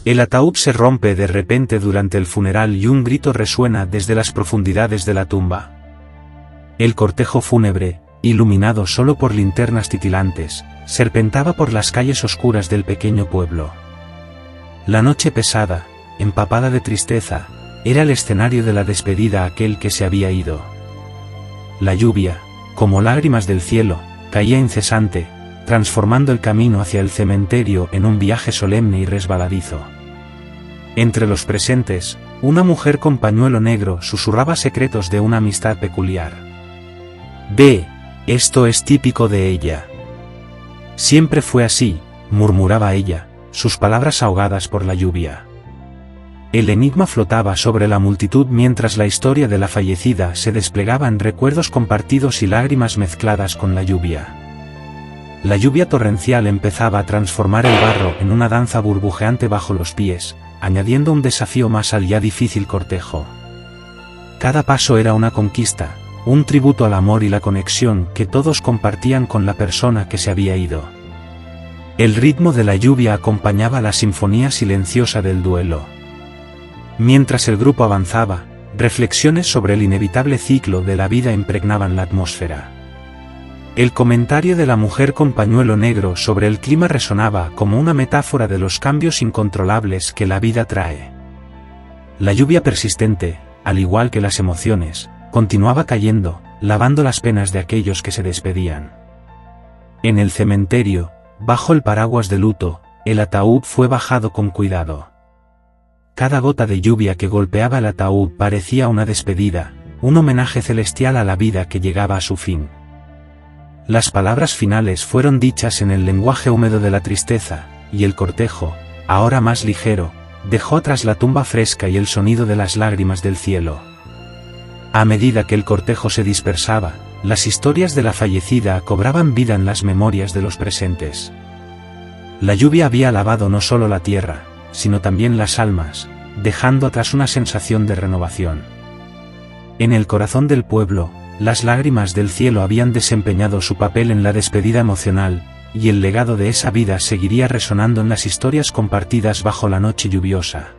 El ataúd se rompe de repente durante el funeral y un grito resuena desde las profundidades de la tumba. El cortejo fúnebre, iluminado solo por linternas titilantes, serpentaba por las calles oscuras del pequeño pueblo. La noche pesada, empapada de tristeza, era el escenario de la despedida a aquel que se había ido. La lluvia, como lágrimas del cielo, caía incesante, transformando el camino hacia el cementerio en un viaje solemne y resbaladizo. Entre los presentes, una mujer con pañuelo negro susurraba secretos de una amistad peculiar. «Ve, esto es típico de ella». «Siempre fue así», murmuraba ella, sus palabras ahogadas por la lluvia. El enigma flotaba sobre la multitud mientras la historia de la fallecida se desplegaba en recuerdos compartidos y lágrimas mezcladas con la lluvia. La lluvia torrencial empezaba a transformar el barro en una danza burbujeante bajo los pies, añadiendo un desafío más al ya difícil cortejo. Cada paso era una conquista, un tributo al amor y la conexión que todos compartían con la persona que se había ido. El ritmo de la lluvia acompañaba la sinfonía silenciosa del duelo. Mientras el grupo avanzaba, reflexiones sobre el inevitable ciclo de la vida impregnaban la atmósfera. El comentario de la mujer con pañuelo negro sobre el clima resonaba como una metáfora de los cambios incontrolables que la vida trae. La lluvia persistente, al igual que las emociones, continuaba cayendo, lavando las penas de aquellos que se despedían. En el cementerio, bajo el paraguas de luto, el ataúd fue bajado con cuidado. Cada gota de lluvia que golpeaba el ataúd parecía una despedida, un homenaje celestial a la vida que llegaba a su fin. Las palabras finales fueron dichas en el lenguaje húmedo de la tristeza, y el cortejo, ahora más ligero, dejó atrás la tumba fresca y el sonido de las lágrimas del cielo. A medida que el cortejo se dispersaba, las historias de la fallecida cobraban vida en las memorias de los presentes. La lluvia había lavado no solo la tierra, sino también las almas, dejando atrás una sensación de renovación. En el corazón del pueblo, las lágrimas del cielo habían desempeñado su papel en la despedida emocional, y el legado de esa vida seguiría resonando en las historias compartidas bajo la noche lluviosa.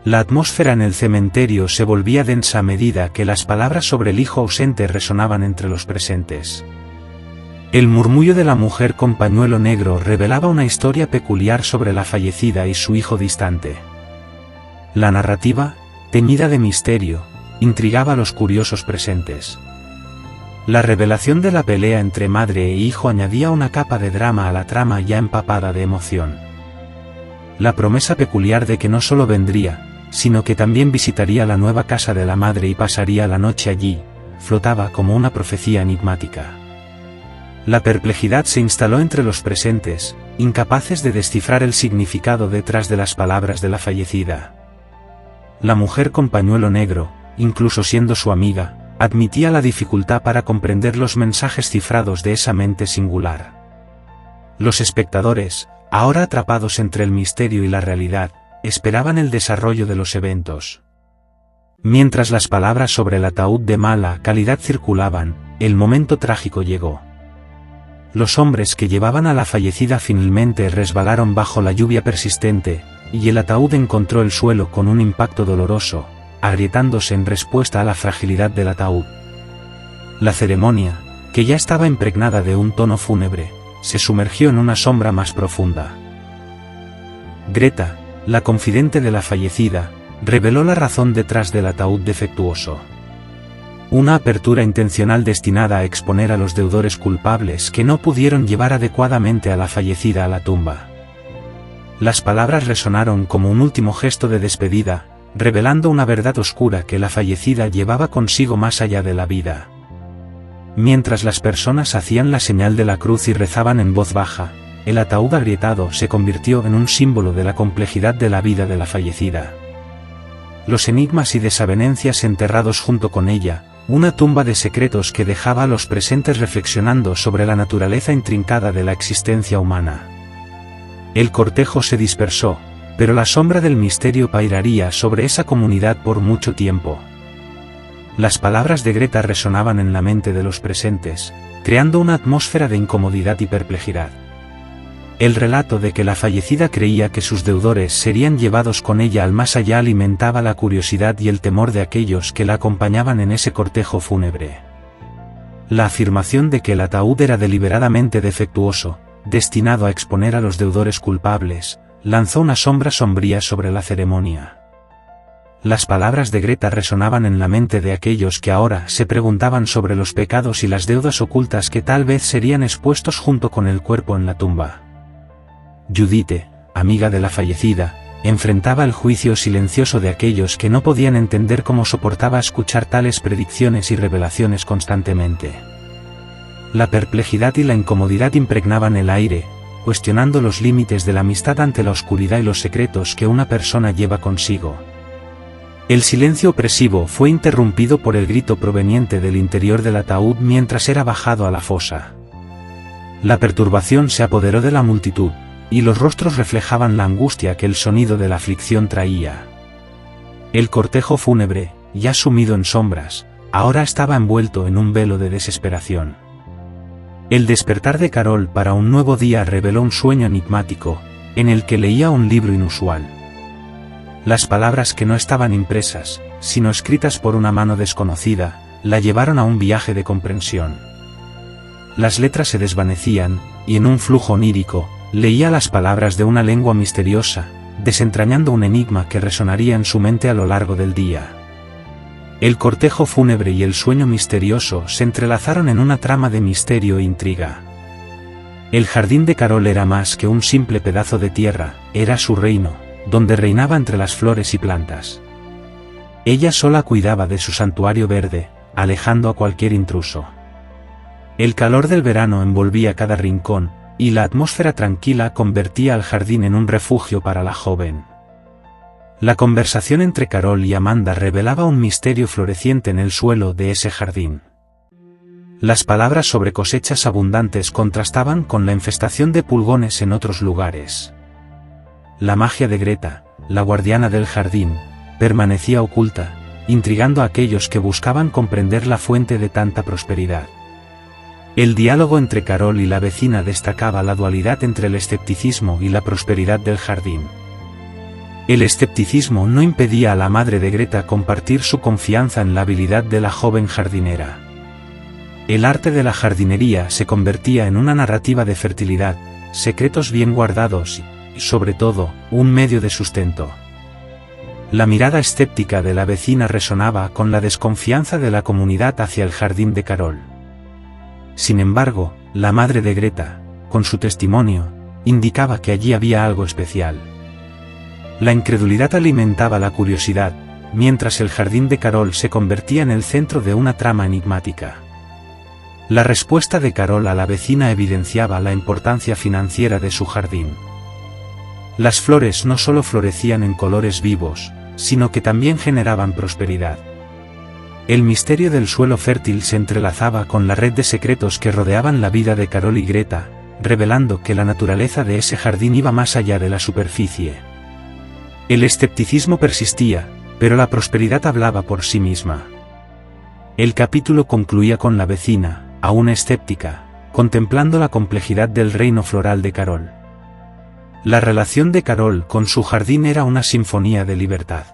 La atmósfera en el cementerio se volvía densa a medida que las palabras sobre el hijo ausente resonaban entre los presentes. El murmullo de la mujer con pañuelo negro revelaba una historia peculiar sobre la fallecida y su hijo distante. La narrativa, teñida de misterio, intrigaba a los curiosos presentes. La revelación de la pelea entre madre e hijo añadía una capa de drama a la trama ya empapada de emoción. La promesa peculiar de que no solo vendría, sino que también visitaría la nueva casa de la madre y pasaría la noche allí, flotaba como una profecía enigmática. La perplejidad se instaló entre los presentes, incapaces de descifrar el significado detrás de las palabras de la fallecida. La mujer con pañuelo negro, incluso siendo su amiga, admitía la dificultad para comprender los mensajes cifrados de esa mente singular. Los espectadores, ahora atrapados entre el misterio y la realidad, esperaban el desarrollo de los eventos. Mientras las palabras sobre el ataúd de mala calidad circulaban, el momento trágico llegó. Los hombres que llevaban a la fallecida finalmente resbalaron bajo la lluvia persistente, y el ataúd encontró el suelo con un impacto doloroso, agrietándose en respuesta a la fragilidad del ataúd. La ceremonia, que ya estaba impregnada de un tono fúnebre, se sumergió en una sombra más profunda. Greta, la confidente de la fallecida, reveló la razón detrás del ataúd defectuoso. Una apertura intencional destinada a exponer a los deudores culpables que no pudieron llevar adecuadamente a la fallecida a la tumba. Las palabras resonaron como un último gesto de despedida, revelando una verdad oscura que la fallecida llevaba consigo más allá de la vida. Mientras las personas hacían la señal de la cruz y rezaban en voz baja, el ataúd agrietado se convirtió en un símbolo de la complejidad de la vida de la fallecida. Los enigmas y desavenencias enterrados junto con ella, una tumba de secretos que dejaba a los presentes reflexionando sobre la naturaleza intrincada de la existencia humana. El cortejo se dispersó, pero la sombra del misterio pairaría sobre esa comunidad por mucho tiempo. Las palabras de Greta resonaban en la mente de los presentes, creando una atmósfera de incomodidad y perplejidad. El relato de que la fallecida creía que sus deudores serían llevados con ella al más allá alimentaba la curiosidad y el temor de aquellos que la acompañaban en ese cortejo fúnebre. La afirmación de que el ataúd era deliberadamente defectuoso, destinado a exponer a los deudores culpables, lanzó una sombra sombría sobre la ceremonia. Las palabras de Greta resonaban en la mente de aquellos que ahora se preguntaban sobre los pecados y las deudas ocultas que tal vez serían expuestos junto con el cuerpo en la tumba. Judith, amiga de la fallecida, enfrentaba el juicio silencioso de aquellos que no podían entender cómo soportaba escuchar tales predicciones y revelaciones constantemente. La perplejidad y la incomodidad impregnaban el aire, cuestionando los límites de la amistad ante la oscuridad y los secretos que una persona lleva consigo. El silencio opresivo fue interrumpido por el grito proveniente del interior del ataúd mientras era bajado a la fosa. La perturbación se apoderó de la multitud, y los rostros reflejaban la angustia que el sonido de la aflicción traía. El cortejo fúnebre, ya sumido en sombras, ahora estaba envuelto en un velo de desesperación. El despertar de Carol para un nuevo día reveló un sueño enigmático, en el que leía un libro inusual. Las palabras que no estaban impresas, sino escritas por una mano desconocida, la llevaron a un viaje de comprensión. Las letras se desvanecían, y en un flujo onírico, leía las palabras de una lengua misteriosa, desentrañando un enigma que resonaría en su mente a lo largo del día. El cortejo fúnebre y el sueño misterioso se entrelazaron en una trama de misterio e intriga. El jardín de Carol era más que un simple pedazo de tierra, era su reino, donde reinaba entre las flores y plantas. Ella sola cuidaba de su santuario verde, alejando a cualquier intruso. El calor del verano envolvía cada rincón, y la atmósfera tranquila convertía al jardín en un refugio para la joven. La conversación entre Carol y Amanda revelaba un misterio floreciente en el suelo de ese jardín. Las palabras sobre cosechas abundantes contrastaban con la infestación de pulgones en otros lugares. La magia de Greta, la guardiana del jardín, permanecía oculta, intrigando a aquellos que buscaban comprender la fuente de tanta prosperidad. El diálogo entre Carol y la vecina destacaba la dualidad entre el escepticismo y la prosperidad del jardín. El escepticismo no impedía a la madre de Greta compartir su confianza en la habilidad de la joven jardinera. El arte de la jardinería se convertía en una narrativa de fertilidad, secretos bien guardados y, sobre todo, un medio de sustento. La mirada escéptica de la vecina resonaba con la desconfianza de la comunidad hacia el jardín de Carol. Sin embargo, la madre de Greta, con su testimonio, indicaba que allí había algo especial. La incredulidad alimentaba la curiosidad, mientras el jardín de Carol se convertía en el centro de una trama enigmática. La respuesta de Carol a la vecina evidenciaba la importancia financiera de su jardín. Las flores no solo florecían en colores vivos, sino que también generaban prosperidad. El misterio del suelo fértil se entrelazaba con la red de secretos que rodeaban la vida de Carol y Greta, revelando que la naturaleza de ese jardín iba más allá de la superficie. El escepticismo persistía, pero la prosperidad hablaba por sí misma. El capítulo concluía con la vecina, aún escéptica, contemplando la complejidad del reino floral de Carol. La relación de Carol con su jardín era una sinfonía de libertad.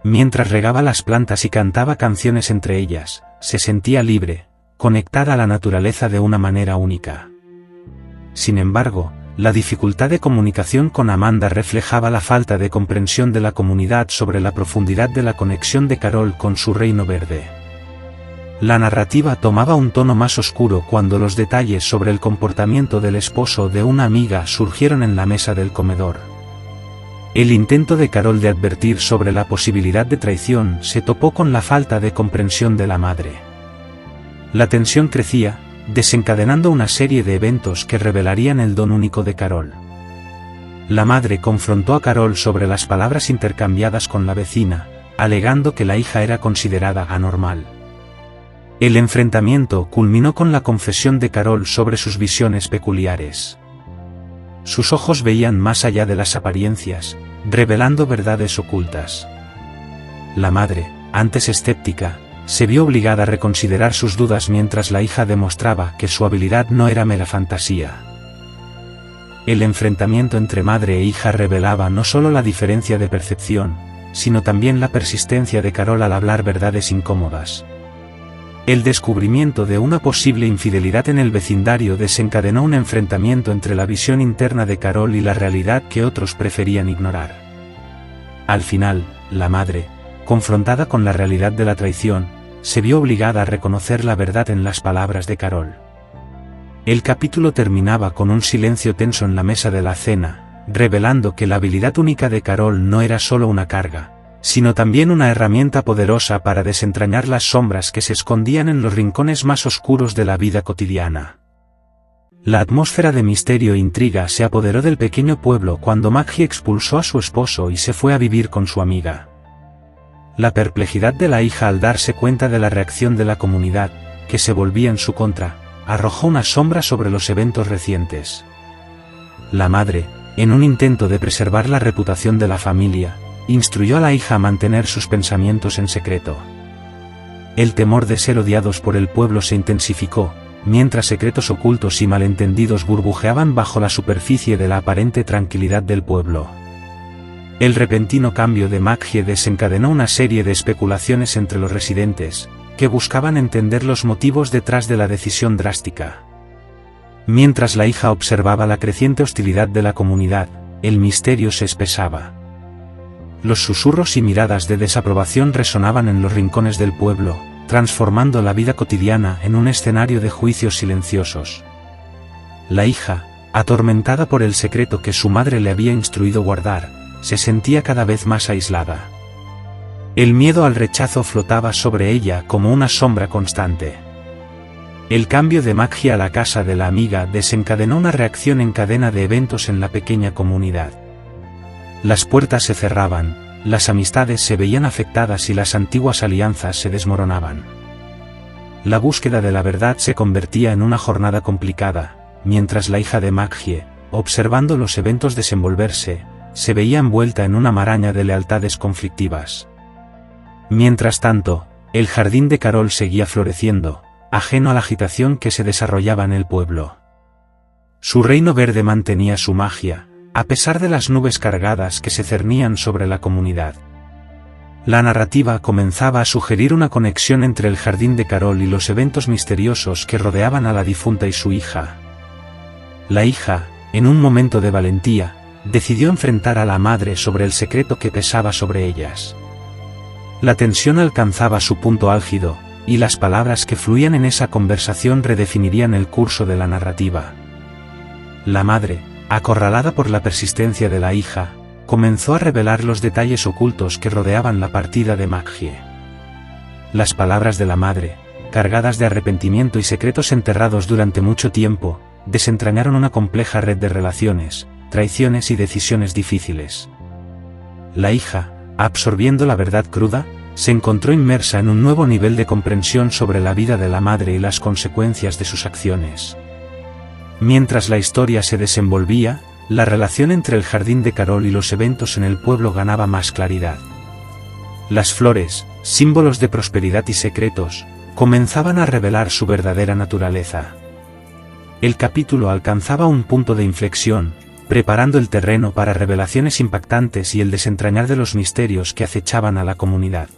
Mientras regaba las plantas y cantaba canciones entre ellas, se sentía libre, conectada a la naturaleza de una manera única. Sin embargo, la dificultad de comunicación con Amanda reflejaba la falta de comprensión de la comunidad sobre la profundidad de la conexión de Carol con su reino verde. La narrativa tomaba un tono más oscuro cuando los detalles sobre el comportamiento del esposo de una amiga surgieron en la mesa del comedor. El intento de Carol de advertir sobre la posibilidad de traición se topó con la falta de comprensión de la madre. La tensión crecía, desencadenando una serie de eventos que revelarían el don único de Carol. La madre confrontó a Carol sobre las palabras intercambiadas con la vecina, alegando que la hija era considerada anormal. El enfrentamiento culminó con la confesión de Carol sobre sus visiones peculiares. Sus ojos veían más allá de las apariencias, revelando verdades ocultas. La madre, antes escéptica, se vio obligada a reconsiderar sus dudas mientras la hija demostraba que su habilidad no era mera fantasía. el enfrentamiento entre madre e hija revelaba no solo la diferencia de percepción, sino también la persistencia de Carol al hablar verdades incómodas. El descubrimiento de una posible infidelidad en el vecindario desencadenó un enfrentamiento entre la visión interna de Carol y la realidad que otros preferían ignorar. Al final, la madre, confrontada con la realidad de la traición, se vio obligada a reconocer la verdad en las palabras de Carol. El capítulo terminaba con un silencio tenso en la mesa de la cena, revelando que la habilidad única de Carol no era solo una carga, sino también una herramienta poderosa para desentrañar las sombras que se escondían en los rincones más oscuros de la vida cotidiana. La atmósfera de misterio e intriga se apoderó del pequeño pueblo cuando Maggie expulsó a su esposo y se fue a vivir con su amiga. La perplejidad de la hija al darse cuenta de la reacción de la comunidad, que se volvía en su contra, arrojó una sombra sobre los eventos recientes. La madre, en un intento de preservar la reputación de la familia, instruyó a la hija a mantener sus pensamientos en secreto. El temor de ser odiados por el pueblo se intensificó, mientras secretos ocultos y malentendidos burbujeaban bajo la superficie de la aparente tranquilidad del pueblo. El repentino cambio de Maggie desencadenó una serie de especulaciones entre los residentes, que buscaban entender los motivos detrás de la decisión drástica. Mientras la hija observaba la creciente hostilidad de la comunidad, el misterio se espesaba. Los susurros y miradas de desaprobación resonaban en los rincones del pueblo, transformando la vida cotidiana en un escenario de juicios silenciosos. La hija, atormentada por el secreto que su madre le había instruido guardar, se sentía cada vez más aislada. El miedo al rechazo flotaba sobre ella como una sombra constante. El cambio de Maggie a la casa de la amiga desencadenó una reacción en cadena de eventos en la pequeña comunidad. Las puertas se cerraban, las amistades se veían afectadas y las antiguas alianzas se desmoronaban. La búsqueda de la verdad se convertía en una jornada complicada, mientras la hija de Maggie, observando los eventos desenvolverse, se veía envuelta en una maraña de lealtades conflictivas. Mientras tanto, el jardín de Carol seguía floreciendo, ajeno a la agitación que se desarrollaba en el pueblo. Su reino verde mantenía su magia, a pesar de las nubes cargadas que se cernían sobre la comunidad. La narrativa comenzaba a sugerir una conexión entre el jardín de Carol y los eventos misteriosos que rodeaban a la difunta y su hija. La hija, en un momento de valentía, decidió enfrentar a la madre sobre el secreto que pesaba sobre ellas. La tensión alcanzaba su punto álgido, y las palabras que fluían en esa conversación redefinirían el curso de la narrativa. La madre, acorralada por la persistencia de la hija, comenzó a revelar los detalles ocultos que rodeaban la partida de Maggie. Las palabras de la madre, cargadas de arrepentimiento y secretos enterrados durante mucho tiempo, desentrañaron una compleja red de relaciones, traiciones y decisiones difíciles. La hija, absorbiendo la verdad cruda, se encontró inmersa en un nuevo nivel de comprensión sobre la vida de la madre y las consecuencias de sus acciones. Mientras la historia se desenvolvía, la relación entre el jardín de Carol y los eventos en el pueblo ganaba más claridad. Las flores, símbolos de prosperidad y secretos, comenzaban a revelar su verdadera naturaleza. El capítulo alcanzaba un punto de inflexión, preparando el terreno para revelaciones impactantes y el desentrañar de los misterios que acechaban a la comunidad.